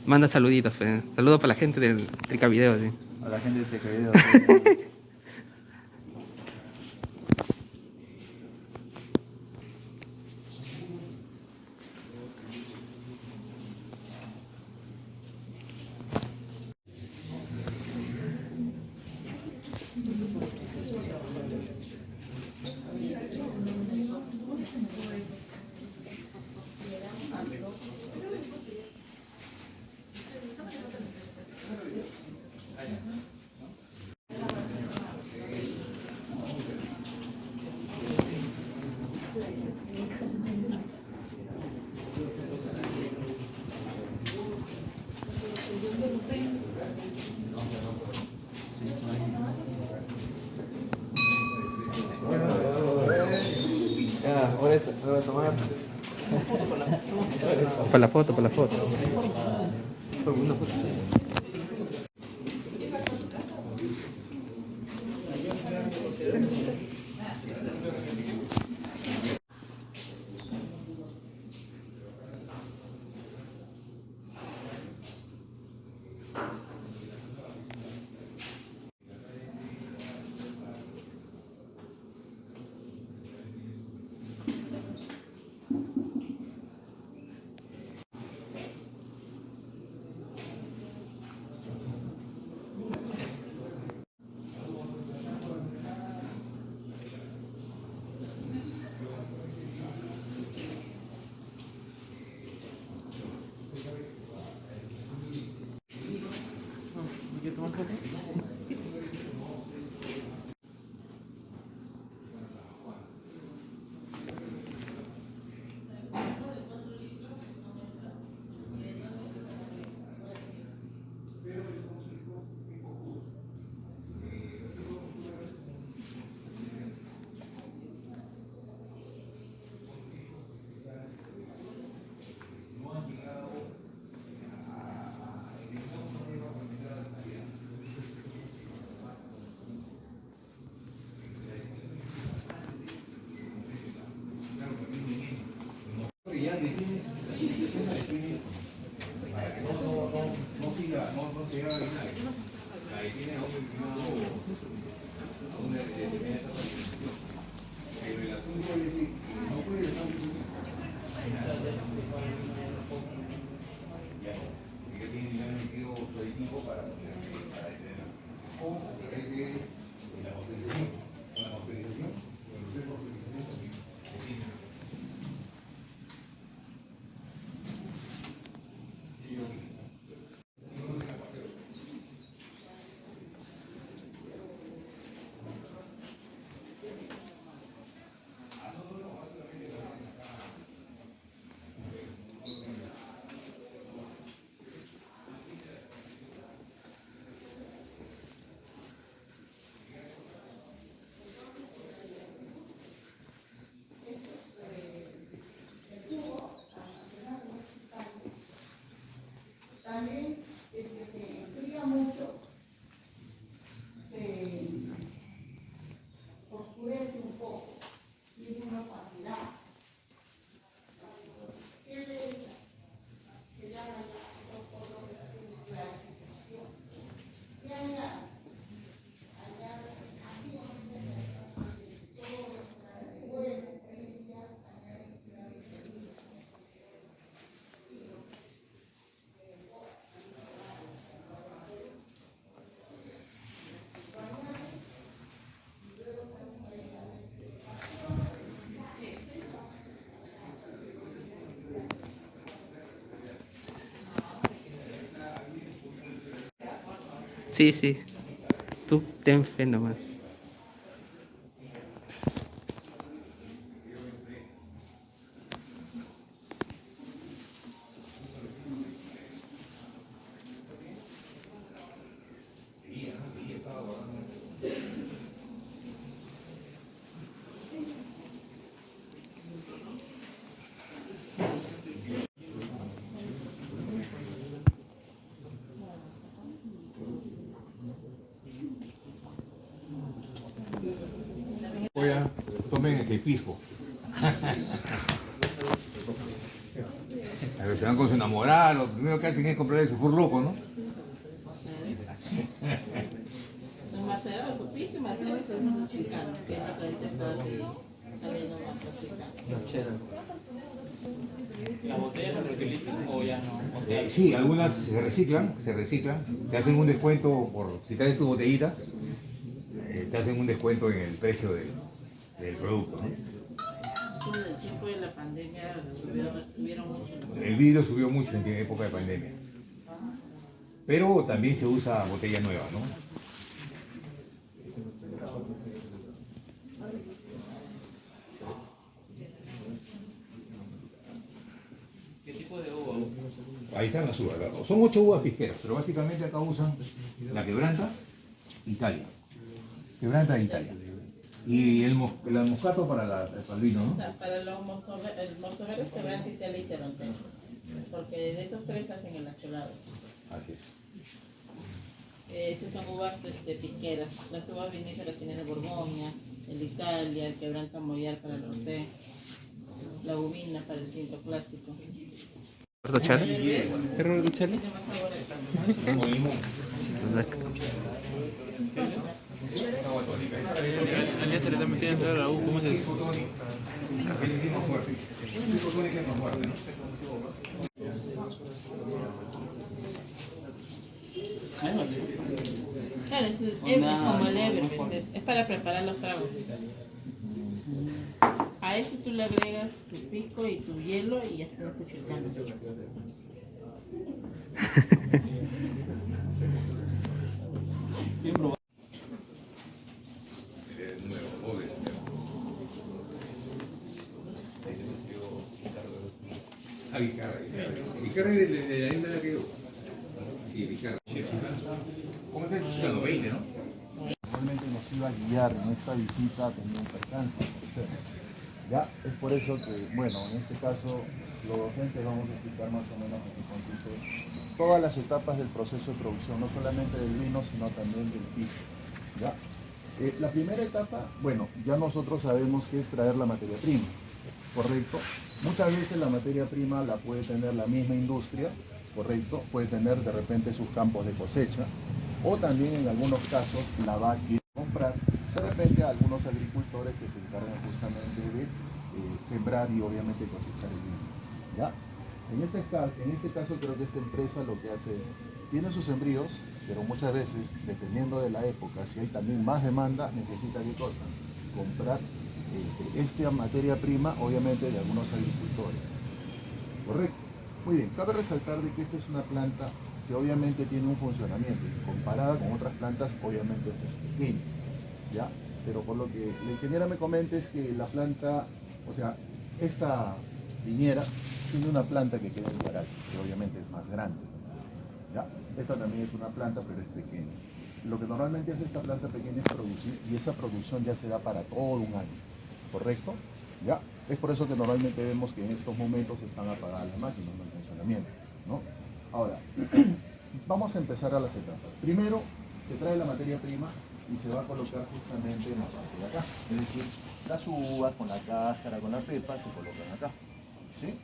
Manda saluditos, fe. Saludos para la gente del Tricavideo, sí. A la gente de este video. Ya, ahora voy a tomar. Para la foto, para la foto. Una foto. ¿Quieres tomar foto? También se enfría mucho, se oscurece un poco, tiene una opacidad. ¿Qué le echa? Se llama ya los colores de clarificación. ¿Qué añade? Añade acción, todo bueno, ella añade clarificación. Sí, sí. Tú ten fe nomás. Tomen este pisco. Pero se van con su enamorada, lo primero que hacen es comprarle su furloco, ¿no? Macera, tu pique, macera, eso es más africano, que es lo que ahorita está saliendo más africano. La cheddar. ¿Las botellas las reutilizan o ya no? O sea, Sí, algunas se reciclan, te hacen un descuento por, si traes tu botellita, te hacen un descuento en el precio del producto, ¿no? En el tiempo de la pandemia subieron mucho. El vidrio subió mucho en época de pandemia, pero también se usa botella nueva, ¿no? ¿qué tipo de uva usan? Ahí están las uvas, ¿verdad? Son 8 uvas pisqueras, pero básicamente acá usan la quebranta, Italia. Quebranta de Italia. Y el moscato para el vino, ¿no? O sea, para los mostoveros quebrante Italia y Toronto. Porque de esos tres hacen el acholado. Así es. Esas son uvas pisqueras. Las uvas viníferas tienen el Borgoña, el Italia, el quebranta Mollar para el rosé, la uvina para el tinto clásico. ¿Roberto Chale? ¿Es Roberto Chale? Tiene más sabor el cambio. Con limón. Alianza le está metiendo a la U, ¿cómo es eso? Ese sí es más fuerte. El isotónico es más fuerte, ¿no? Claro, es como el Everbest, es para preparar los tragos. A eso tú le agregas tu pico y tu hielo y ya está tu chilcano. Nuevo, obvio, Vicarra. Vicarra es de la isla que yo. Sí, Vicarra. ¿Cómo está el chileno? 20, ¿no? Realmente nos iba a guiar en esta visita, tenía un percance. Ya, es por eso que, bueno, en este caso, los docentes vamos a explicar más o menos en consiste todas las etapas del proceso de producción, no solamente del vino, sino también del piso. ¿Ya? La primera etapa, bueno, ya nosotros sabemos que es traer la materia prima, ¿correcto? Muchas veces la materia prima la puede tener la misma industria, ¿correcto? Puede tener de repente sus campos de cosecha, o también en algunos casos la va a querer comprar de repente a algunos agricultores que se encargan justamente de sembrar y obviamente cosechar el vino. ¿Ya? En este caso creo que esta empresa lo que hace es, tiene sus sembríos, pero muchas veces, dependiendo de la época, si hay también más demanda, necesita ¿qué cosa? Comprar esta materia prima, obviamente de algunos agricultores. ¿Correcto? Muy bien, cabe resaltar de que esta es una planta que obviamente tiene un funcionamiento, y comparada con otras plantas, obviamente esta es pequeña, ¿ya? Pero por lo que la ingeniera me comenta es que la planta, o sea, esta viñera tiene una planta que queda en Guaral, que obviamente es más grande, ¿ya? Esta también es una planta, pero es pequeña. Lo que normalmente hace esta planta pequeña es producir, y esa producción ya se da para todo un año, ¿correcto? ¿Ya? Es por eso que normalmente vemos que en estos momentos están apagadas las máquinas, no en funcionamiento, ¿no? Ahora, vamos a empezar a las etapas. Primero, se trae la materia prima y se va a colocar justamente en la parte de acá. Es decir, las uvas con la cáscara, con la pepa, se colocan acá, ¿sí?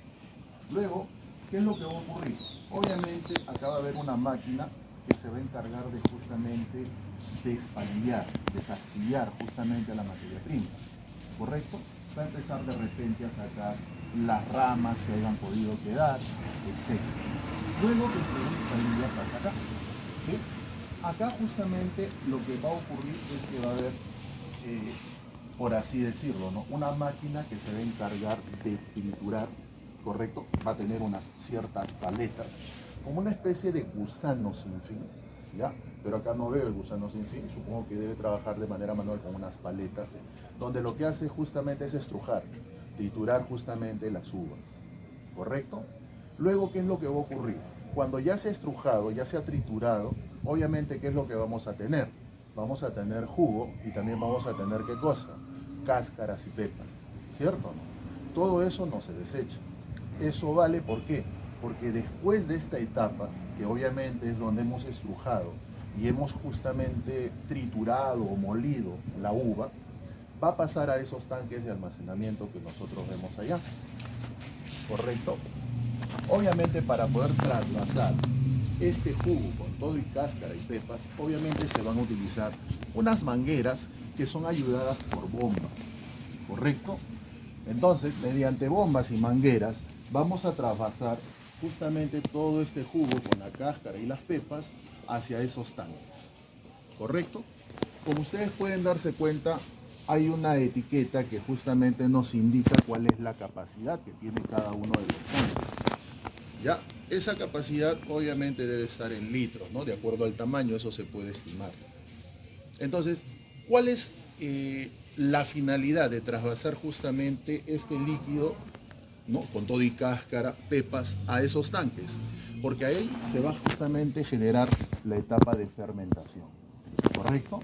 Luego, ¿qué es lo que va a ocurrir? Obviamente, acá va a haber una máquina que se va a encargar de justamente despalillar, desastillar justamente la materia prima, ¿correcto? Va a empezar de repente a sacar las ramas que hayan podido quedar, etc. Luego que se despalilla pasa acá, ¿sí? Acá justamente lo que va a ocurrir es que va a haber, por así decirlo, ¿no? Una máquina que se va a encargar de triturar, ¿correcto? Va a tener unas ciertas paletas, como una especie de gusano sin fin, ¿ya? Pero acá no veo el gusano sin fin, supongo que debe trabajar de manera manual con unas paletas, donde lo que hace justamente es estrujar, triturar justamente las uvas, ¿correcto? Luego, ¿qué es lo que va a ocurrir? Cuando ya se ha estrujado, ya se ha triturado, obviamente, ¿qué es lo que vamos a tener? Vamos a tener jugo y también vamos a tener, ¿qué cosa? Cáscaras y pepas, ¿cierto? ¿No? Todo eso no se desecha. Eso vale, ¿por qué? Porque después de esta etapa, que obviamente es donde hemos estrujado y hemos justamente triturado o molido la uva, va a pasar a esos tanques de almacenamiento que nosotros vemos allá, ¿correcto? Obviamente para poder trasvasar este jugo con todo y cáscara y pepas, obviamente se van a utilizar unas mangueras que son ayudadas por bombas, ¿correcto? Entonces, mediante bombas y mangueras, vamos a trasvasar justamente todo este jugo con la cáscara y las pepas hacia esos tanques, ¿correcto? Como ustedes pueden darse cuenta, hay una etiqueta que justamente nos indica cuál es la capacidad que tiene cada uno de los tanques. Ya, esa capacidad obviamente debe estar en litros, ¿no? De acuerdo al tamaño, eso se puede estimar. Entonces, ¿cuál es la finalidad de trasvasar justamente este líquido, ¿no? Con todo y cáscara, pepas, a esos tanques? Porque ahí se va justamente a generar la etapa de fermentación, ¿correcto?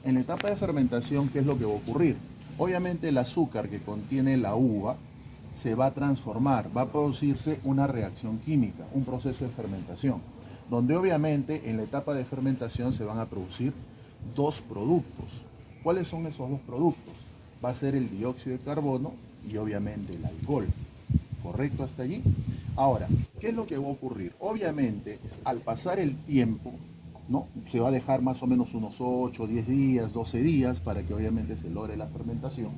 En la etapa de fermentación, ¿qué es lo que va a ocurrir? Obviamente el azúcar que contiene la uva se va a transformar, va a producirse una reacción química, un proceso de fermentación, donde obviamente en la etapa de fermentación se van a producir dos productos. ¿Cuáles son esos dos productos? Va a ser el dióxido de carbono y obviamente el alcohol. ¿Correcto hasta allí? Ahora, ¿qué es lo que va a ocurrir? Obviamente, al pasar el tiempo, ¿no? Se va a dejar más o menos unos 8, 10 días, 12 días para que obviamente se logre la fermentación.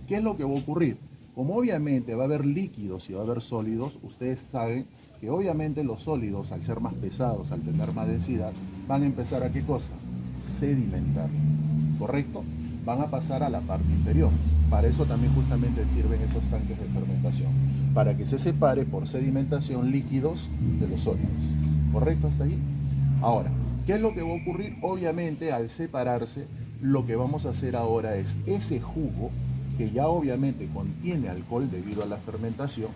¿Qué es lo que va a ocurrir? Como obviamente va a haber líquidos y va a haber sólidos, ustedes saben que obviamente los sólidos, al ser más pesados, al tener más densidad, van a empezar a ¿qué cosa? Sedimentar, ¿correcto? Van a pasar a la parte inferior. Para eso también justamente sirven esos tanques de fermentación, para que se separe por sedimentación líquidos de los sólidos, ¿correcto hasta allí? Ahora, ¿qué es lo que va a ocurrir? Obviamente al separarse, lo que vamos a hacer ahora es ese jugo, que ya obviamente contiene alcohol debido a la fermentación,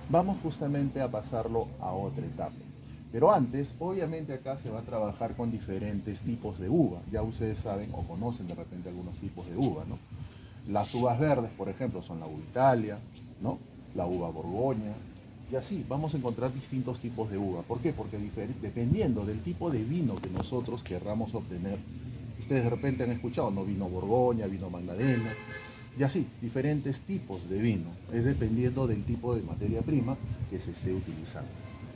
vamos justamente a pasarlo a otra etapa. Pero antes, obviamente acá se va a trabajar con diferentes tipos de uva. Ya ustedes saben o conocen de repente algunos tipos de uva, ¿no? Las uvas verdes, por ejemplo, son la uva Italia, ¿no? La uva Borgoña. Y así vamos a encontrar distintos tipos de uva. ¿Por qué? Porque dependiendo del tipo de vino que nosotros querramos obtener, ustedes de repente han escuchado, ¿no? Vino Borgoña, vino Magdalena, y así, diferentes tipos de vino. Es dependiendo del tipo de materia prima que se esté utilizando,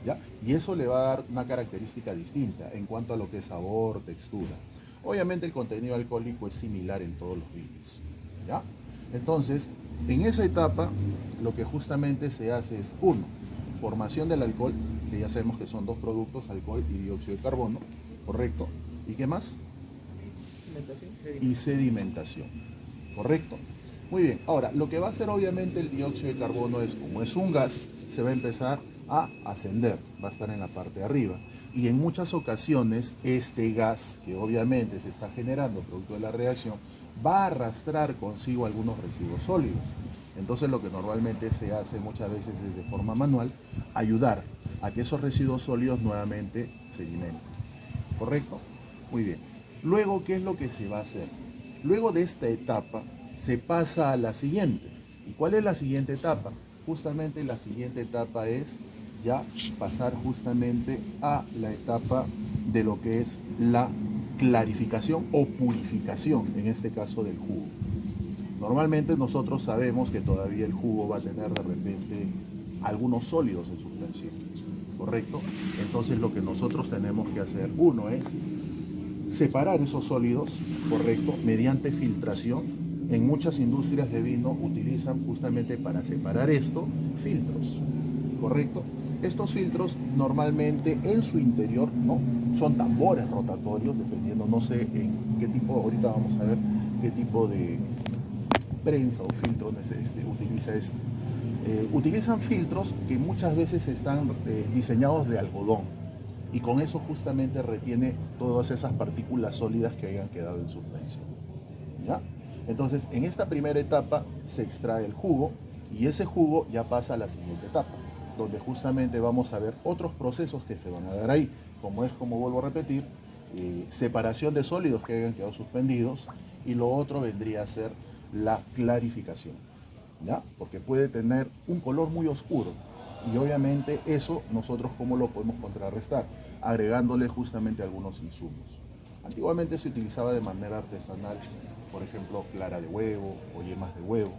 ¿ya? Y eso le va a dar una característica distinta en cuanto a lo que es sabor, textura. Obviamente el contenido alcohólico es similar en todos los vinos, ¿ya? Entonces, en esa etapa, lo que justamente se hace es, uno, formación del alcohol, que ya sabemos que son dos productos, alcohol y dióxido de carbono, ¿correcto? ¿Y qué más? Y sedimentación, ¿correcto? Muy bien, ahora, lo que va a hacer obviamente el dióxido de carbono es, como es un gas, se va a empezar a ascender, va a estar en la parte de arriba. Y en muchas ocasiones, este gas, que obviamente se está generando producto de la reacción, va a arrastrar consigo algunos residuos sólidos. Entonces lo que normalmente se hace muchas veces es de forma manual, ayudar a que esos residuos sólidos nuevamente sedimenten. ¿Correcto? Muy bien. Luego, ¿qué es lo que se va a hacer? Luego de esta etapa, se pasa a la siguiente. ¿Y cuál es la siguiente etapa? Justamente la siguiente etapa es ya pasar justamente a la etapa de lo que es la clarificación o purificación, en este caso del jugo. Normalmente nosotros sabemos que todavía el jugo va a tener de repente algunos sólidos en suspensión, ¿correcto? Entonces lo que nosotros tenemos que hacer, uno es separar esos sólidos, ¿correcto? Mediante filtración. En muchas industrias de vino utilizan justamente para separar esto filtros, ¿correcto? Estos filtros normalmente en su interior, ¿no? Son tambores rotatorios, dependiendo, no sé en qué tipo, ahorita vamos a ver qué tipo de prensa o filtro utiliza esto. Utilizan filtros que muchas veces están diseñados de algodón y con eso justamente retiene todas esas partículas sólidas que hayan quedado en suspensión, ¿ya? Entonces, en esta primera etapa se extrae el jugo y ese jugo ya pasa a la siguiente etapa, donde justamente vamos a ver otros procesos que se van a dar ahí, como es, como vuelvo a repetir, separación de sólidos que hayan quedado suspendidos, y lo otro vendría a ser la clarificación, ¿ya? Porque puede tener un color muy oscuro y obviamente eso nosotros cómo lo podemos contrarrestar, agregándole justamente algunos insumos. Antiguamente se utilizaba de manera artesanal, por ejemplo, clara de huevo o yemas de huevo,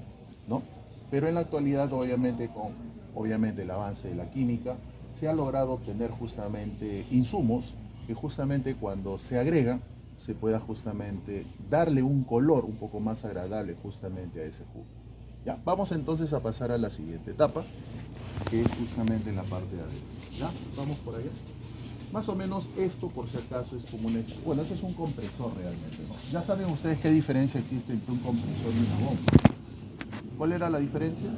¿no? Pero en la actualidad, obviamente, con el avance de la química, se ha logrado obtener justamente insumos que justamente cuando se agregan se pueda justamente darle un color un poco más agradable justamente a ese jugo. ¿Ya? Vamos entonces a pasar a la siguiente etapa, que es justamente en la parte de adentro. ¿Ya? Vamos por allá. Más o menos esto, por si acaso, es como un... Bueno, esto es un compresor realmente, ¿no? Ya saben ustedes qué diferencia existe entre un compresor y una bomba. ¿Cuál era la diferencia?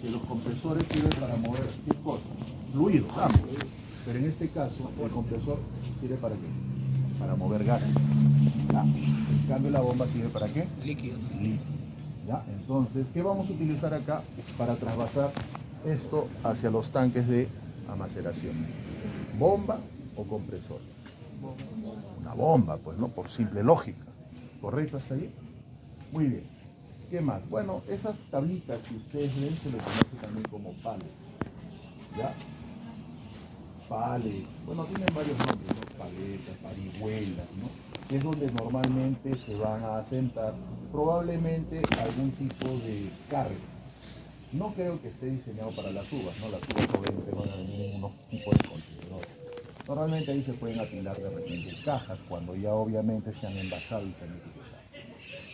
Que los compresores sirven para mover, ¿qué cosa? Fluido, ambos. Pero en este caso, el compresor sirve para qué? Para mover gases. ¿Ya? En cambio, la bomba sirve para qué? Líquido. Líquido. ¿Ya? Entonces, ¿qué vamos a utilizar acá para trasvasar esto hacia los tanques de amaceración? ¿Bomba o compresor? Una bomba, pues, ¿no? Por simple lógica. ¿Correcto hasta ahí? Muy bien. ¿Qué más? Bueno, esas tablitas que ustedes ven se les conoce también como pallets. ¿Ya? Pallets. Bueno, tienen varios nombres, ¿no? Paletas, parihuelas, ¿no? Es donde normalmente se van a asentar probablemente algún tipo de carga. No creo que esté diseñado para las uvas, ¿no? Las uvas obviamente van a venir en unos tipos de contenedores. Normalmente ahí se pueden apilar de repente cajas cuando ya obviamente se han envasado y se han etiquetado.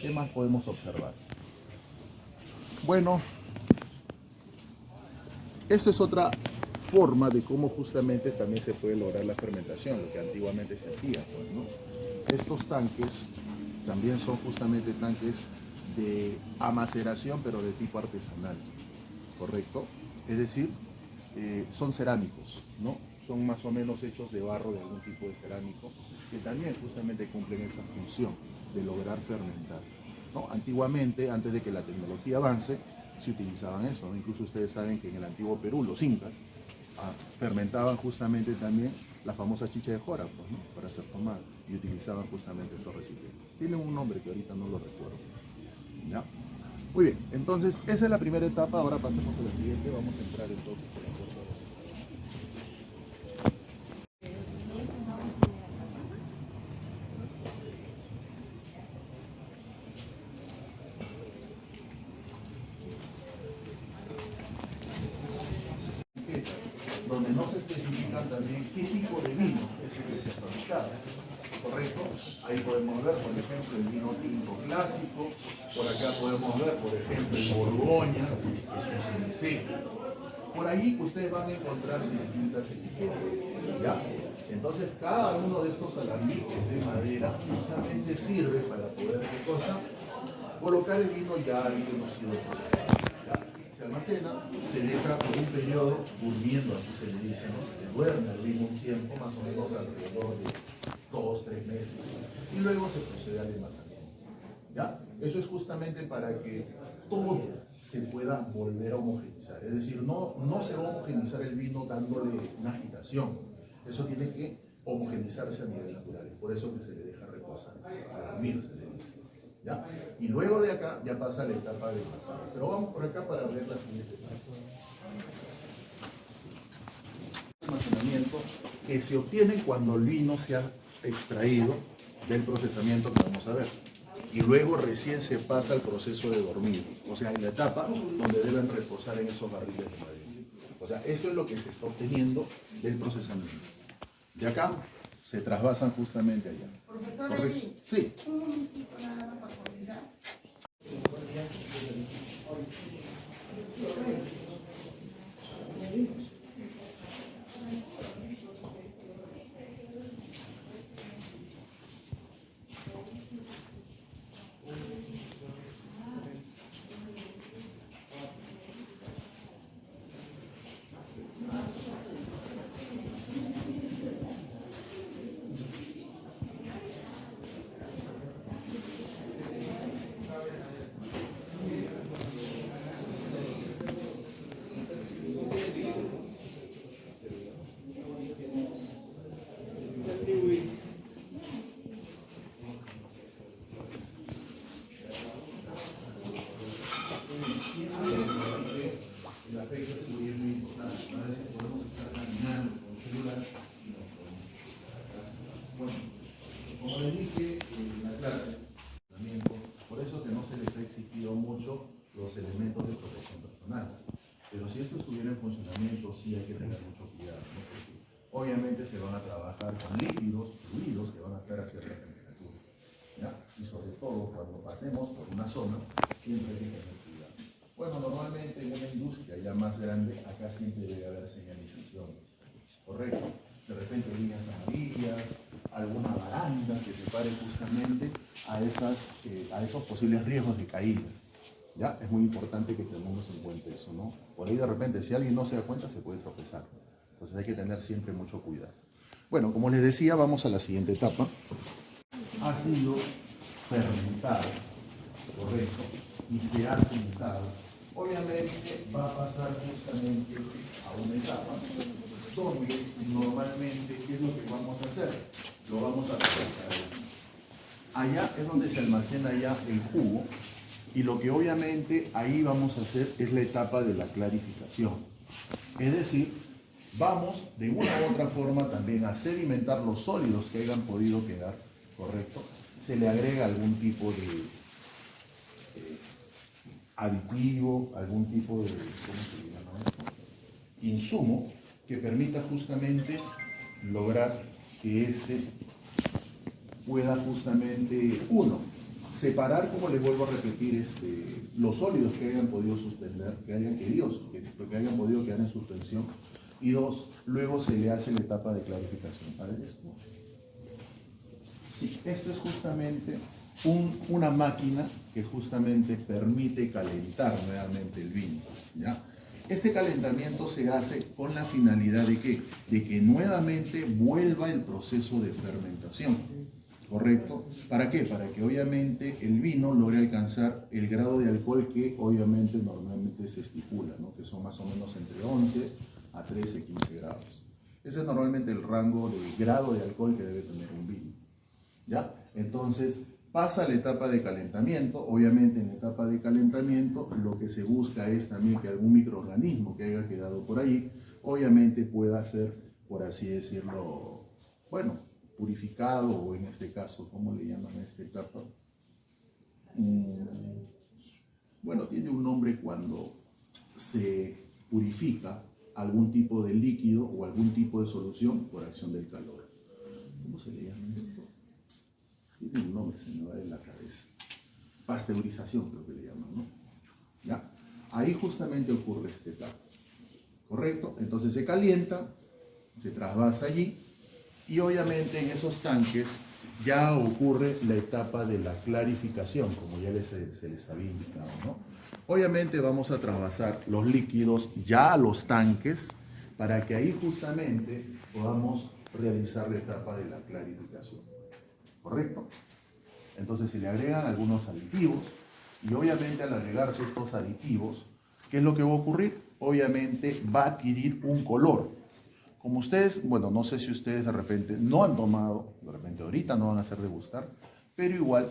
¿Qué más podemos observar? Bueno, esta es otra forma de cómo justamente también se puede lograr la fermentación, lo que antiguamente se hacía, pues, ¿no? Estos tanques también son justamente tanques de amaceración, pero de tipo artesanal, ¿correcto? Es decir, son cerámicos, ¿no? Son más o menos hechos de barro, de algún tipo de cerámico, que también justamente cumplen esa función de lograr fermentar, ¿no? Antiguamente, antes de que la tecnología avance, se utilizaban eso, ¿no? Incluso ustedes saben que en el antiguo Perú, los incas, fermentaban justamente también la famosa chicha de jora, pues, ¿no? Para ser tomada, y utilizaban justamente estos recipientes. Tienen un nombre que ahorita no lo recuerdo. ¿Ya? Muy bien, entonces esa es la primera etapa, ahora pasemos a la siguiente, vamos a entrar entonces por la puerta de la... donde no se especifica también qué tipo de vino es el que se fabricaba, ¿correcto? Ahí podemos ver, por ejemplo, el vino tinto clásico, por acá podemos ver, por ejemplo, el Borgoña, que es un semiseco. Por ahí ustedes van a encontrar distintas etiquetas, ¿ya? Entonces, cada uno de estos alambiques de madera justamente sirve para poder, ¿qué cosa? Colocar el vino ya ahí conocido procesado. Se almacena, se deja por un periodo durmiendo, así se le dice, ¿no? Se le duerme al vino un tiempo, más o menos alrededor de 2-3 meses, y luego se procede al envasamiento. ¿Ya? Eso es justamente para que todo se pueda volver a homogenizar, es decir, no se va a homogenizar el vino dándole una agitación, eso tiene que homogenizarse a nivel natural, es por eso que se le deja reposar, para dormir se le dice. ¿Ya? Y luego de acá ya pasa la etapa de envasado. Pero vamos por acá para ver la siguiente etapa. Almacenamiento que se obtiene cuando el vino se ha extraído del procesamiento que vamos a ver. Y luego recién se pasa al proceso de dormir, o sea, en la etapa donde deben reposar en esos barriles de madera. O sea, esto es lo que se está obteniendo del procesamiento. De acá se trasvasan justamente allá. ¿Correcto? Sí. Un momentito nada más para coordinar. van a trabajar con líquidos, fluidos que van a estar a cierta temperatura, ¿ya? Y sobre todo cuando pasemos por una zona, siempre hay que tener cuidado. Bueno, normalmente en una industria ya más grande, acá siempre debe haber señalizaciones, ¿correcto? De repente líneas amarillas, alguna baranda que separe justamente a esos posibles riesgos de caída. ¿Ya? Es muy importante que tengamos en cuenta eso, ¿no? Por ahí de repente, si alguien no se da cuenta, se puede tropezar. Entonces hay que tener siempre mucho cuidado. Bueno, como les decía, vamos a la siguiente etapa. Ha sido fermentado, correcto, y se ha sentado. Obviamente va a pasar justamente a una etapa donde normalmente, ¿qué es lo que vamos a hacer? Lo vamos a procesar. Allá es donde se almacena ya el jugo, y lo que obviamente ahí vamos a hacer es la etapa de la clarificación. Es decir, vamos de una u otra forma también a sedimentar los sólidos que hayan podido quedar, ¿correcto? Se le agrega algún tipo de aditivo, algún tipo de, ¿cómo se llama esto? Insumo que permita justamente lograr que este pueda justamente, uno, separar, como les vuelvo a repetir, los sólidos que hayan podido suspender, que hayan podido quedar en suspensión, y dos, luego se le hace la etapa de clarificación. A ver esto. Sí, esto es justamente una máquina que justamente permite calentar nuevamente el vino, ¿ya? Este calentamiento se hace con la finalidad de ¿qué? De que nuevamente vuelva el proceso de fermentación, ¿correcto? ¿Para qué? Para que obviamente el vino logre alcanzar el grado de alcohol que obviamente normalmente se estipula, ¿no? Que son más o menos entre 11 a 13, 15 grados. Ese es normalmente el rango de grado de alcohol que debe tener un vino, ¿ya? Entonces pasa la etapa de calentamiento. Obviamente en la etapa de calentamiento lo que se busca es también que algún microorganismo que haya quedado por ahí obviamente pueda ser, por así decirlo, bueno, purificado, o en este caso, ¿cómo le llaman a esta etapa? Bueno, tiene un nombre cuando se purifica algún tipo de líquido o algún tipo de solución por acción del calor. ¿Cómo se le llama esto? Tiene un nombre, se me va de la cabeza. Pasteurización, creo que le llaman, ¿no? ¿Ya? Ahí justamente ocurre esta etapa, ¿correcto? Entonces se calienta, se trasvasa allí, y obviamente en esos tanques ya ocurre la etapa de la clarificación, como ya se les había indicado, ¿no? Obviamente vamos a trasvasar los líquidos ya a los tanques para que ahí justamente podamos realizar la etapa de la clarificación, ¿correcto? Entonces se le agregan algunos aditivos, y obviamente al agregarse estos aditivos, ¿qué es lo que va a ocurrir? Obviamente va a adquirir un color. Como ustedes, bueno, no sé si ustedes de repente no han tomado, de repente ahorita no van a hacer degustar, pero igual,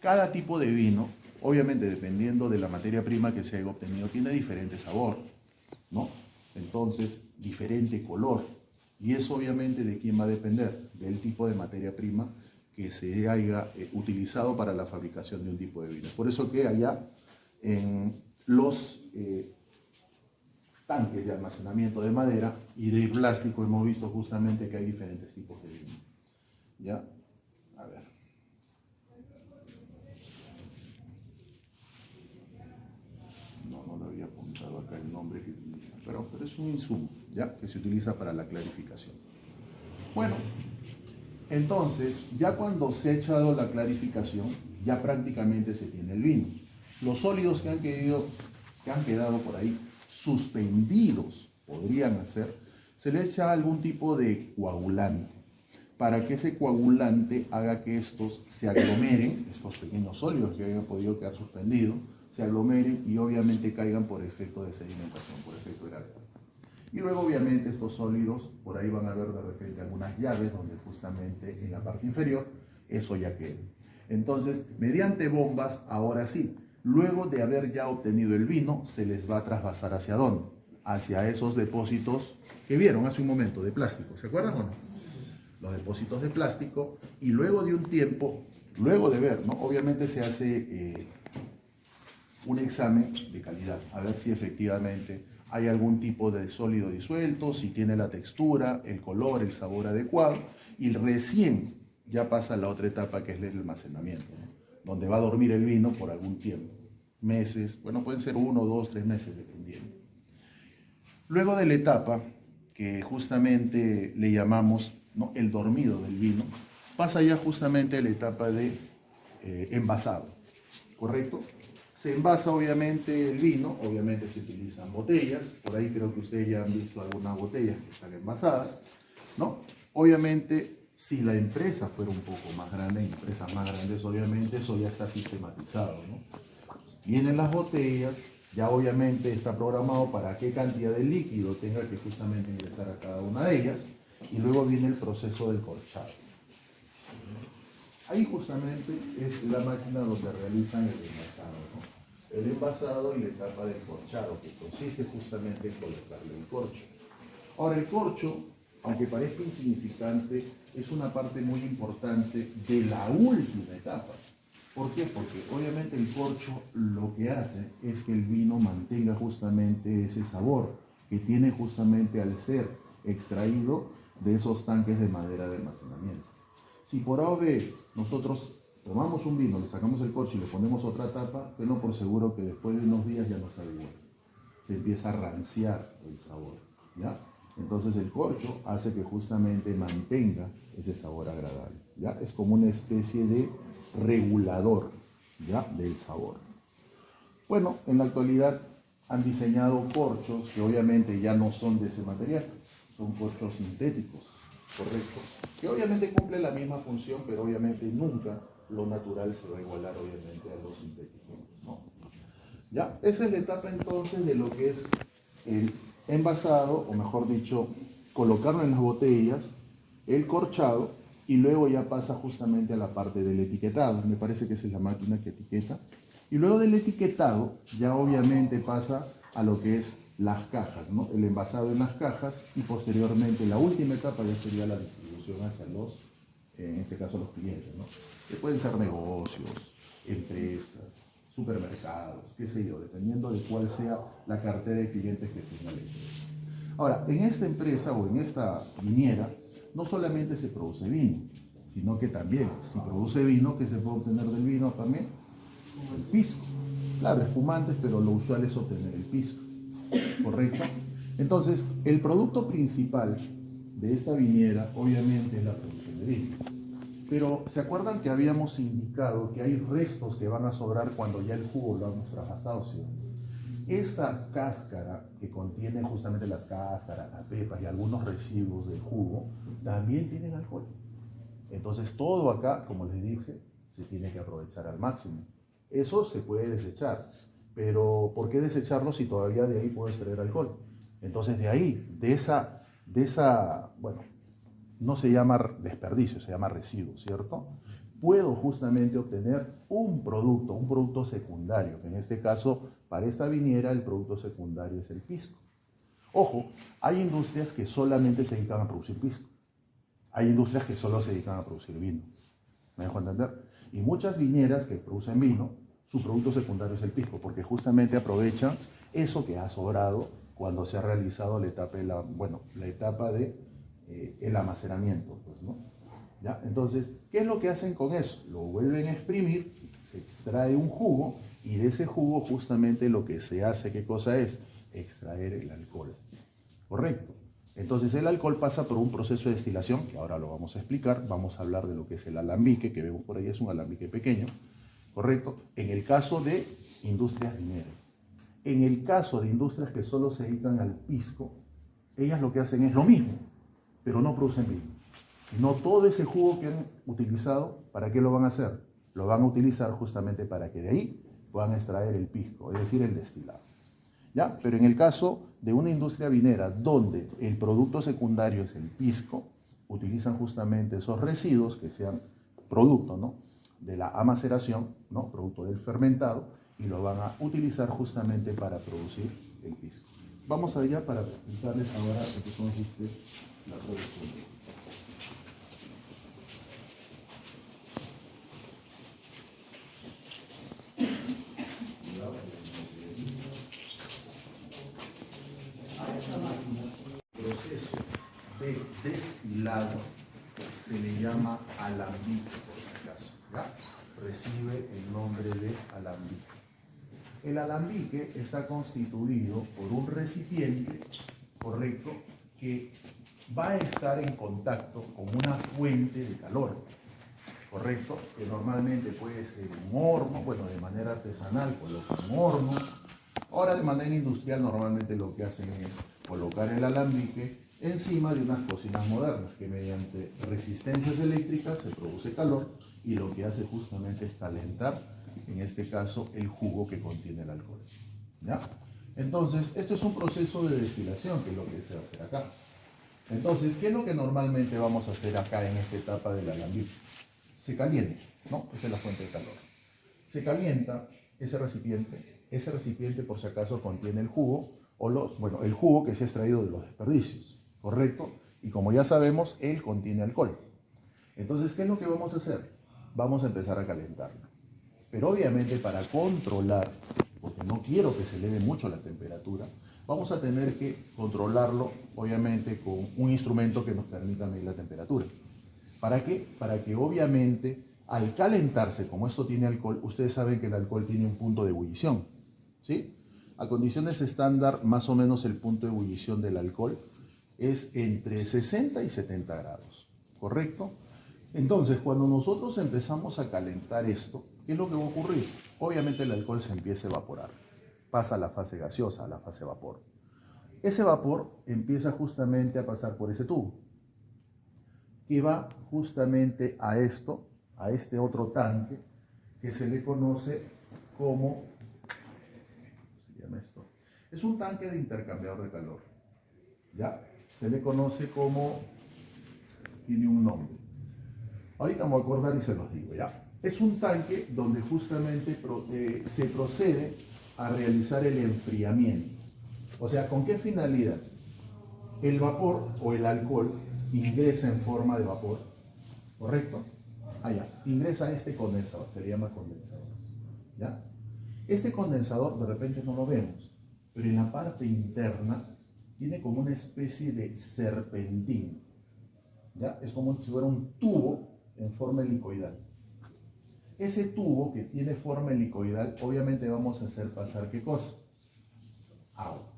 cada tipo de vino, obviamente dependiendo de la materia prima que se haya obtenido, tiene diferente sabor, ¿no? Entonces, diferente color. Y eso obviamente de quién va a depender, del tipo de materia prima que se haya utilizado para la fabricación de un tipo de vino. Por eso que allá en los tanques de almacenamiento de madera y de plástico hemos visto justamente que hay diferentes tipos de vino. ¿Ya? A ver. No le había apuntado acá el nombre que utiliza, pero es un insumo, ¿ya? Que se utiliza para la clarificación. Bueno, entonces, ya cuando se ha echado la clarificación, ya prácticamente se tiene el vino. Los sólidos que han quedado por ahí suspendidos, podrían hacer, se le echa algún tipo de coagulante, para que ese coagulante haga que estos se aglomeren, estos pequeños sólidos que hayan podido quedar suspendidos, se aglomeren y obviamente caigan por efecto de sedimentación, por efecto del alcohol. Y luego obviamente estos sólidos, por ahí van a ver de repente algunas llaves donde justamente en la parte inferior eso ya queda. Entonces, mediante bombas, ahora sí, luego de haber ya obtenido el vino, se les va a trasvasar ¿hacia dónde? Hacia esos depósitos que vieron hace un momento de plástico, ¿se acuerdan o no? Los depósitos de plástico, y luego de un tiempo, luego de ver, ¿no? Obviamente se hace un examen de calidad, a ver si efectivamente hay algún tipo de sólido disuelto, si tiene la textura, el color, el sabor adecuado, y recién ya pasa a la otra etapa que es el almacenamiento, ¿no? Donde va a dormir el vino por algún tiempo, meses, bueno, pueden ser 1, 2, 3 meses, dependiendo. Luego de la etapa que justamente le llamamos, ¿no?, el dormido del vino, pasa ya justamente a la etapa de envasado, ¿correcto? Se envasa obviamente el vino, obviamente se utilizan botellas, por ahí creo que ustedes ya han visto algunas botellas que están envasadas, ¿no? Obviamente, si la empresa fuera un poco más grande, empresas más grandes, obviamente eso ya está sistematizado, ¿no? Vienen las botellas, ya obviamente está programado para qué cantidad de líquido tenga que justamente ingresar a cada una de ellas, y luego viene el proceso del corchado. Ahí justamente es la máquina donde realizan el envasado, ¿no? El envasado y la etapa del corchado, que consiste justamente en colocarle el corcho. Ahora, el corcho, aunque parezca insignificante, es una parte muy importante de la última etapa. ¿Por qué? Porque obviamente el corcho lo que hace es que el vino mantenga justamente ese sabor que tiene justamente al ser extraído de esos tanques de madera de almacenamiento. Si por A o B nosotros tomamos un vino, le sacamos el corcho y le ponemos otra tapa, tenlo por seguro que después de unos días ya no sabe igual. Se empieza a ranciar el sabor, ¿ya? Entonces el corcho hace que justamente mantenga ese sabor agradable, ¿ya? Es como una especie de regulador, ¿ya?, del sabor. Bueno, en la actualidad han diseñado corchos que obviamente ya no son de ese material, son corchos sintéticos, correcto, que obviamente cumplen la misma función, pero obviamente nunca lo natural se va a igualar obviamente a lo sintético, ¿no? Ya, esa es la etapa entonces de lo que es el envasado, o mejor dicho, colocarlo en las botellas, el corchado, y luego ya pasa justamente a la parte del etiquetado. Me parece que esa es la máquina que etiqueta. Y luego del etiquetado ya obviamente pasa a lo que es las cajas, ¿no? El envasado en las cajas, y posteriormente la última etapa ya sería la distribución hacia los, en este caso los clientes, ¿no? Que pueden ser negocios, empresas, supermercados, qué sé yo, dependiendo de cuál sea la cartera de clientes que tenga la empresa. Ahora, en esta empresa o en esta viniera, no solamente se produce vino, sino que también, si produce vino, ¿qué se puede obtener del vino también? El pisco. Claro, espumantes, pero lo usual es obtener el pisco, ¿correcto? Entonces, el producto principal de esta viniera, obviamente, es la producción de vino. Pero, ¿se acuerdan que habíamos indicado que hay restos que van a sobrar cuando ya el jugo lo hemos trasvasado, ¿sí? Esa cáscara que contiene justamente las cáscaras, las pepas y algunos residuos del jugo, también tienen alcohol. Entonces todo acá, como les dije, se tiene que aprovechar al máximo. Eso se puede desechar, pero ¿por qué desecharlo si todavía de ahí puedo extraer alcohol? Entonces de ahí, de esa, bueno, no se llama desperdicio, se llama residuo, ¿cierto? Puedo justamente obtener un producto secundario, que en este caso, para esta viniera, el producto secundario es el pisco. Ojo, hay industrias que solamente se dedican a producir pisco. Hay industrias que solo se dedican a producir vino. ¿Me dejo entender? Y muchas viñeras que producen vino, su producto secundario es el pisco, porque justamente aprovechan eso que ha sobrado cuando se ha realizado la etapa de la etapa de el almacenamiento, pues, ¿no? ¿Ya? Entonces, ¿qué es lo que hacen con eso? Lo vuelven a exprimir, se extrae un jugo, y de ese jugo justamente lo que se hace, ¿qué cosa es? Extraer el alcohol. ¿Correcto? Entonces el alcohol pasa por un proceso de destilación, que ahora lo vamos a explicar. Vamos a hablar de lo que es el alambique, que vemos por ahí, es un alambique pequeño, ¿correcto? En el caso de industrias mineras. En el caso de industrias que solo se dedican al pisco, ellas lo que hacen es lo mismo, pero no producen vino. No todo ese jugo que han utilizado, ¿para qué lo van a hacer? Lo van a utilizar justamente para que de ahí puedan extraer el pisco, es decir, el destilado. ¿Ya? Pero en el caso de una industria vinera donde el producto secundario es el pisco, utilizan justamente esos residuos que sean producto, ¿no?, de la amaceración, ¿no?, producto del fermentado, y lo van a utilizar justamente para producir el pisco. Vamos allá para explicarles ahora lo que consiste la producción. destilado se le llama alambique, por si acaso, ¿ya? Recibe el nombre de alambique. El alambique está constituido por un recipiente, correcto, que va a estar en contacto con una fuente de calor, correcto, que normalmente puede ser un horno, bueno, de manera artesanal colocan un horno. Ahora de manera industrial normalmente lo que hacen es colocar el alambique encima de unas cocinas modernas que mediante resistencias eléctricas se produce calor y lo que hace justamente es calentar, en este caso, el jugo que contiene el alcohol, ¿ya? Entonces, esto es un proceso de destilación, que es lo que se va a hacer acá. Entonces, ¿qué es lo que normalmente vamos a hacer acá en esta etapa del alambique? Se calienta, ¿no? Esta es la fuente de calor. Se calienta ese recipiente por si acaso contiene el jugo, bueno, el jugo que se ha extraído de los desperdicios, ¿correcto? Y como ya sabemos, él contiene alcohol. Entonces, ¿qué es lo que vamos a hacer? Vamos a empezar a calentarlo. Pero obviamente para controlar, porque no quiero que se eleve mucho la temperatura, vamos a tener que controlarlo, obviamente, con un instrumento que nos permita medir la temperatura. ¿Para qué? Para que obviamente al calentarse, como esto tiene alcohol, ustedes saben que el alcohol tiene un punto de ebullición, ¿sí? A condiciones estándar, más o menos el punto de ebullición del alcohol es entre 60 y 70 grados, ¿correcto? Entonces, cuando nosotros empezamos a calentar esto, ¿qué es lo que va a ocurrir? Obviamente el alcohol se empieza a evaporar, pasa a la fase gaseosa, a la fase vapor. Ese vapor empieza justamente a pasar por ese tubo, que va justamente a esto, a este otro tanque, que se le conoce como, ¿cómo se llama esto? Es un tanque de intercambiador de calor, ¿ya? Se le conoce como, tiene un nombre. Ahorita me voy a acordar y se los digo, ¿ya? Es un tanque donde justamente se procede a realizar el enfriamiento. O sea, ¿con qué finalidad? El vapor o el alcohol ingresa en forma de vapor, ¿correcto? Allá, ingresa a este condensador, se le llama condensador, ¿ya? Este condensador de repente no lo vemos, pero en la parte interna tiene como una especie de serpentín, ¿ya? Es como si fuera un tubo en forma helicoidal. Ese tubo que tiene forma helicoidal, obviamente vamos a hacer pasar ¿qué cosa? Agua.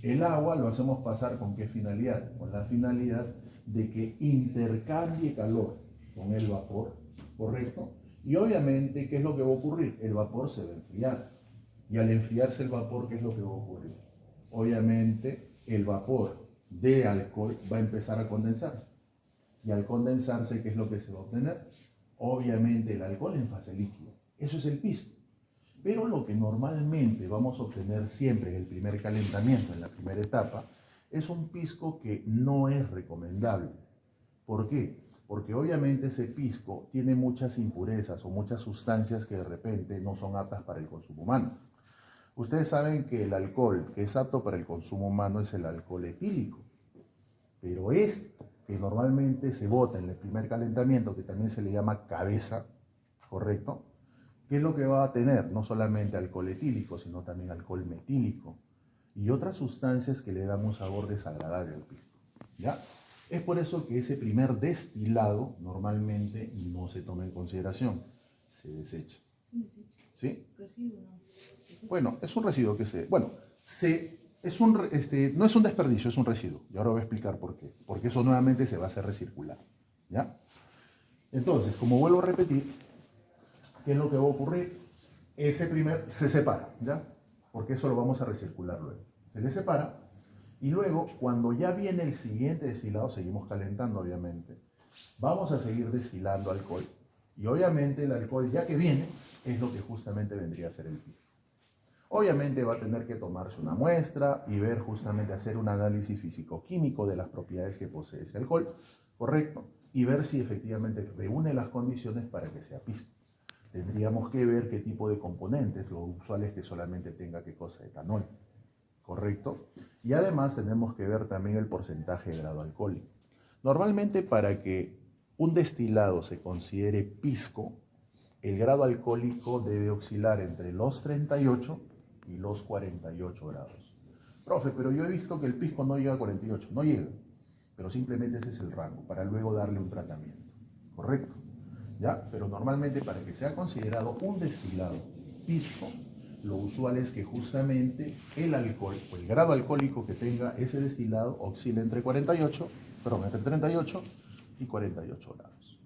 El agua lo hacemos pasar ¿con qué finalidad? Con la finalidad de que intercambie calor con el vapor, ¿correcto? Y obviamente, ¿qué es lo que va a ocurrir? El vapor se va a enfriar. Y al enfriarse el vapor, ¿qué es lo que va a ocurrir? Obviamente, el vapor de alcohol va a empezar a condensar. Y al condensarse, ¿qué es lo que se va a obtener? Obviamente el alcohol en fase líquida. Eso es el pisco. Pero lo que normalmente vamos a obtener siempre en el primer calentamiento, en la primera etapa, es un pisco que no es recomendable. ¿Por qué? Porque obviamente ese pisco tiene muchas impurezas o muchas sustancias que de repente no son aptas para el consumo humano. Ustedes saben que el alcohol que es apto para el consumo humano es el alcohol etílico. Pero esto que normalmente se bota en el primer calentamiento, que también se le llama cabeza, ¿correcto? ¿Qué es lo que va a tener? No solamente alcohol etílico, sino también alcohol metílico y otras sustancias que le dan un sabor desagradable al pisco, ¿ya? Es por eso que ese primer destilado normalmente no se toma en consideración, se desecha. ¿Sí? Residuo, ¿no? Bueno, es un residuo que no es un desperdicio, es un residuo. Y ahora voy a explicar por qué. Porque eso nuevamente se va a hacer recircular, ¿ya? Entonces, como vuelvo a repetir, ¿qué es lo que va a ocurrir? Ese primer se separa, ¿ya? Porque eso lo vamos a recircular luego. Se le separa y luego, cuando ya viene el siguiente destilado, seguimos calentando, obviamente. Vamos a seguir destilando alcohol. Y obviamente el alcohol, ya que viene, es lo que justamente vendría a ser el pisco. Obviamente va a tener que tomarse una muestra y ver justamente, hacer un análisis físico-químico de las propiedades que posee ese alcohol, ¿correcto? Y ver si efectivamente reúne las condiciones para que sea pisco. Tendríamos que ver qué tipo de componentes, lo usual es que solamente tenga qué cosa, etanol, ¿correcto? Y además tenemos que ver también el porcentaje de grado alcohólico. Normalmente para que un destilado se considere pisco, el grado alcohólico debe oscilar entre los 38 y los 48 grados. Profe, pero yo he visto que el pisco no llega a 48, no llega. pero simplemente ese es el rango, para luego darle un tratamiento, ¿correcto? ¿Ya? Pero normalmente para que sea considerado un destilado pisco, lo usual es que justamente el alcohol o el grado alcohólico que tenga ese destilado oscila entre 38 y 48 grados.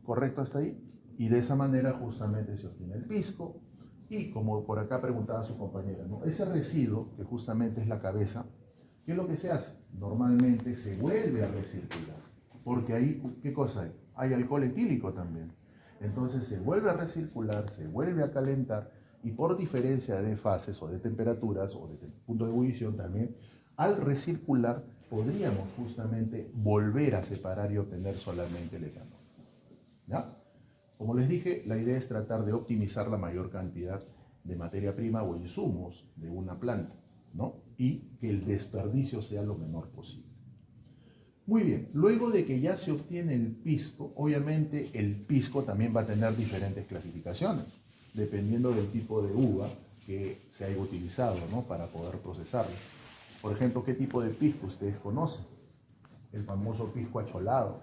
¿Correcto hasta ahí? Y de esa manera justamente se obtiene el pisco. Y como por acá preguntaba su compañera, ¿no? Ese residuo, que justamente es la cabeza, ¿qué es lo que se hace? Normalmente se vuelve a recircular. Porque ahí, ¿qué cosa hay? Hay alcohol etílico también. Entonces se vuelve a recircular, se vuelve a calentar y por diferencia de fases o de temperaturas o de punto de ebullición también, al recircular podríamos justamente volver a separar y obtener solamente el etanol. ¿Ya? Como les dije, la idea es tratar de optimizar la mayor cantidad de materia prima o insumos de una planta, ¿no? Y que el desperdicio sea lo menor posible. Muy bien, luego de que ya se obtiene el pisco, obviamente el pisco también va a tener diferentes clasificaciones, dependiendo del tipo de uva que se haya utilizado, ¿no? Para poder procesarlo. Por ejemplo, ¿qué tipo de pisco ustedes conocen? El famoso pisco acholado,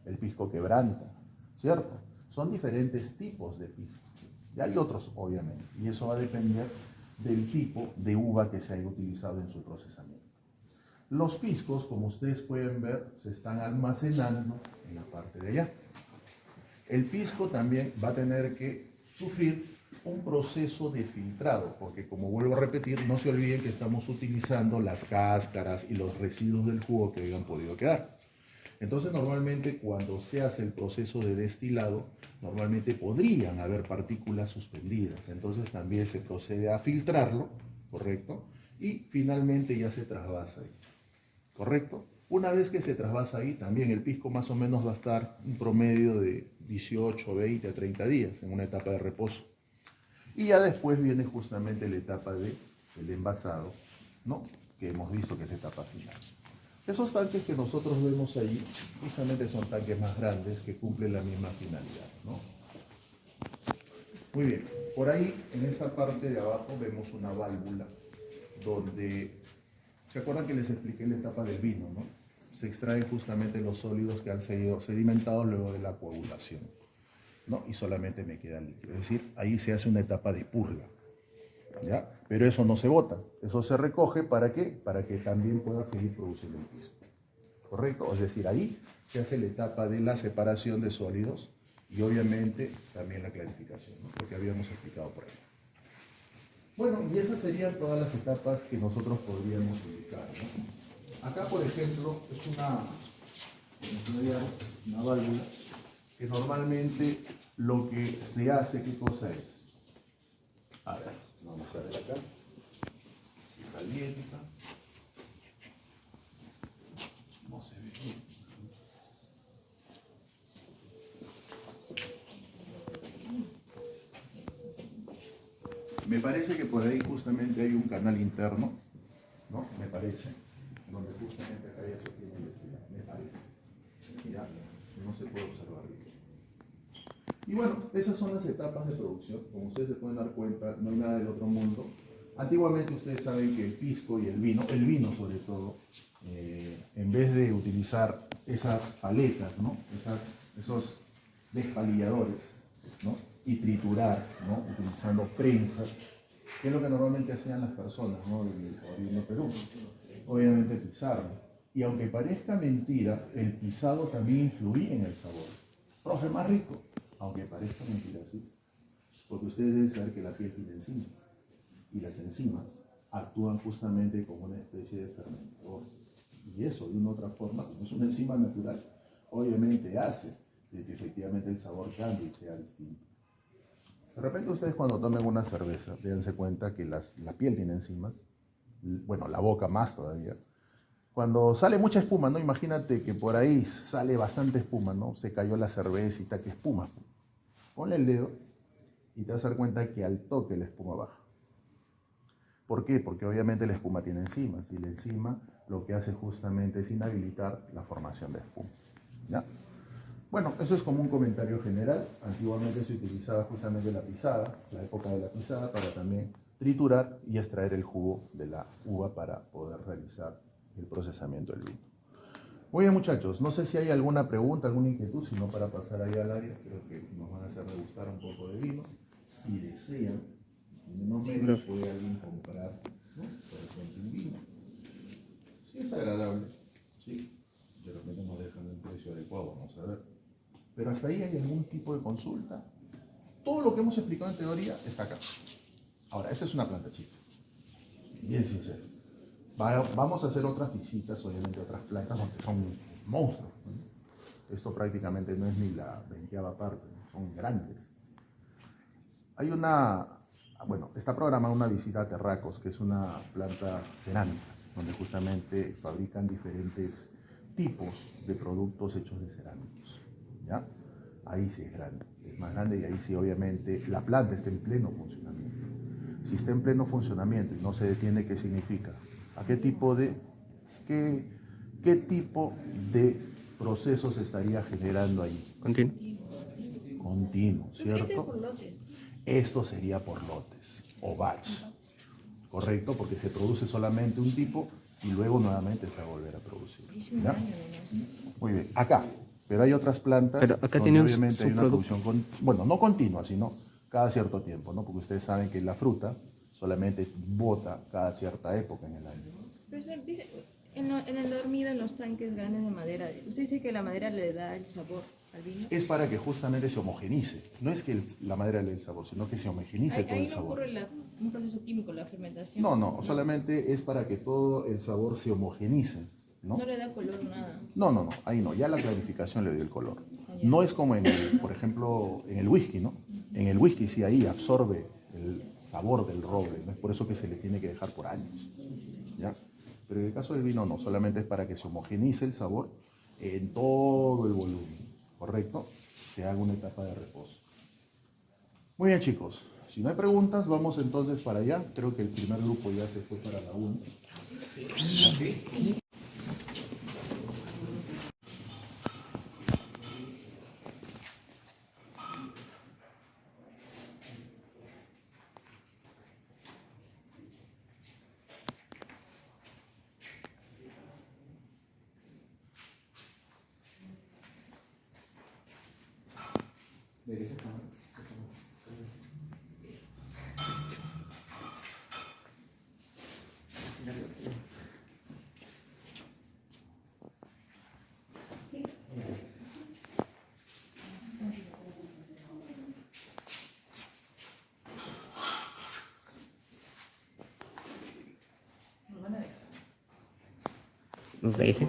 el pisco quebranta, ¿cierto? Son diferentes tipos de pisco. Y hay otros, obviamente, y eso va a depender del tipo de uva que se haya utilizado en su procesamiento. Los piscos, como ustedes pueden ver, se están almacenando en la parte de allá. El pisco también va a tener que sufrir un proceso de filtrado, porque como vuelvo a repetir, no se olviden que estamos utilizando las cáscaras y los residuos del jugo que hayan podido quedar. Entonces, normalmente cuando se hace el proceso de destilado, normalmente podrían haber partículas suspendidas. Entonces también se procede a filtrarlo, ¿correcto? Y finalmente ya se trasvasa ahí, ¿correcto? Una vez que se trasvasa ahí, también el pisco más o menos va a estar un promedio de 18, 20 a 30 días en una etapa de reposo. Y ya después viene justamente la etapa del envasado, ¿no? Que hemos visto que es la etapa final. Esos tanques que nosotros vemos ahí, justamente son tanques más grandes que cumplen la misma finalidad, ¿no? Muy bien, por ahí, en esa parte de abajo, vemos una válvula donde, ¿se acuerdan que les expliqué la etapa del vino, no? Se extraen justamente los sólidos que han sido sedimentados luego de la coagulación, ¿no? Y solamente me queda líquido, es decir, ahí se hace una etapa de purga, ¿ya? Pero eso no se bota, eso se recoge, ¿para qué? Para que también pueda seguir produciendo el pisco, ¿correcto? Es decir, ahí se hace la etapa de la separación de sólidos y obviamente también la clarificación, ¿no? Porque habíamos explicado por ahí. Bueno, y esas serían todas las etapas que nosotros podríamos indicar, ¿no? Acá, por ejemplo, es una válvula que normalmente lo que se hace, ¿qué cosa es? A ver, vamos a ver acá. Si calienta. No se ve bien. Me parece que por ahí justamente hay un canal interno, ¿no? Me parece, donde justamente acá ya se tiene electricidad, me parece. Ya, no se puede observar bien. Y bueno, esas son las etapas de producción. Como ustedes se pueden dar cuenta, no hay nada del otro mundo. Antiguamente ustedes saben que el pisco y el vino sobre todo, en vez de utilizar esas paletas, ¿no? Esos despalilladores, ¿no? Y triturar, ¿no? Utilizando prensas, que es lo que normalmente hacían las personas, ¿no? Del oriente de Perú. Obviamente pisarlo. Y aunque parezca mentira, el pisado también influía en el sabor. Profe, más rico. Aunque parezca mentira, sí. Porque ustedes deben saber que la piel tiene enzimas. Y las enzimas actúan justamente como una especie de fermentador. Y eso, de una u otra forma, como es una enzima natural, obviamente hace de que efectivamente el sabor cambie y sea distinto. De repente ustedes cuando tomen una cerveza, dense cuenta que la piel tiene enzimas, bueno, la boca más todavía. Cuando sale mucha espuma, ¿no? Imagínate que por ahí sale bastante espuma, ¿no? Se cayó la cervecita, que espuma. Ponle el dedo y te vas a dar cuenta que al toque la espuma baja. ¿Por qué? Porque obviamente la espuma tiene enzimas y la enzima lo que hace justamente es inhabilitar la formación de espuma, ¿ya? Bueno, eso es como un comentario general. Antiguamente se utilizaba justamente la pisada, la época de la pisada, para también triturar y extraer el jugo de la uva para poder realizar el procesamiento del vino. Muy bien, muchachos, no sé si hay alguna pregunta, alguna inquietud, sino para pasar ahí al área, creo que nos van a hacer degustar un poco de vino. Si desean, en unos medios puede alguien comprar, ¿no? Por ejemplo, un vino. Si es agradable, sí, de repente nos dejan un precio adecuado, vamos a ver. Pero hasta ahí hay algún tipo de consulta. Todo lo que hemos explicado en teoría está acá. Ahora, esta es una planta chica, bien sincero. Vamos a hacer otras visitas, obviamente, a otras plantas donde son monstruos, ¿no? Esto prácticamente no es ni la 20ª parte, ¿no? Son grandes. Hay está programada una visita a Terracos, que es una planta cerámica, donde justamente fabrican diferentes tipos de productos hechos de cerámicos, ¿ya? Ahí sí es grande, es más grande y ahí sí obviamente la planta está en pleno funcionamiento. Si está en pleno funcionamiento y no se detiene, ¿qué significa? ¿A qué tipo de procesos estaría generando ahí? Continúa. Continuo, Pero este es ¿cierto? por lotes. Esto sería por lotes o batch, ¿correcto? Porque se produce solamente un tipo y luego nuevamente se va a volver a producir. Dice un ¿Ya? año nomás. Muy bien, acá. Pero hay otras plantas Pero acá donde tiene obviamente hay una producto. producción, bueno, no continua, sino cada cierto tiempo, ¿no? Porque ustedes saben que la fruta solamente bota cada cierta época en el año. Profesor, dice, en el dormido, en los tanques grandes de madera, usted dice que la madera le da el sabor al vino. Es para que justamente se homogenice. No es que la madera le dé el sabor, sino que se homogenice todo Ahí el no sabor. ocurre un proceso químico, la fermentación. No, solamente es para que todo el sabor se homogenice, ¿no? No le da color nada. No, ahí no, ya la clarificación le dio el color. Ya. No es como por ejemplo, en el whisky, ¿no? En el whisky sí ahí absorbe el sabor del roble, ¿no? Es por eso que se le tiene que dejar por años, ¿ya? Pero en el caso del vino no, solamente es para que se homogenice el sabor en todo el volumen, ¿correcto? Se haga una etapa de reposo. Muy bien, chicos. Si no hay preguntas, vamos entonces para allá. Creo que el primer grupo ya se fue para la 1. Nos deje.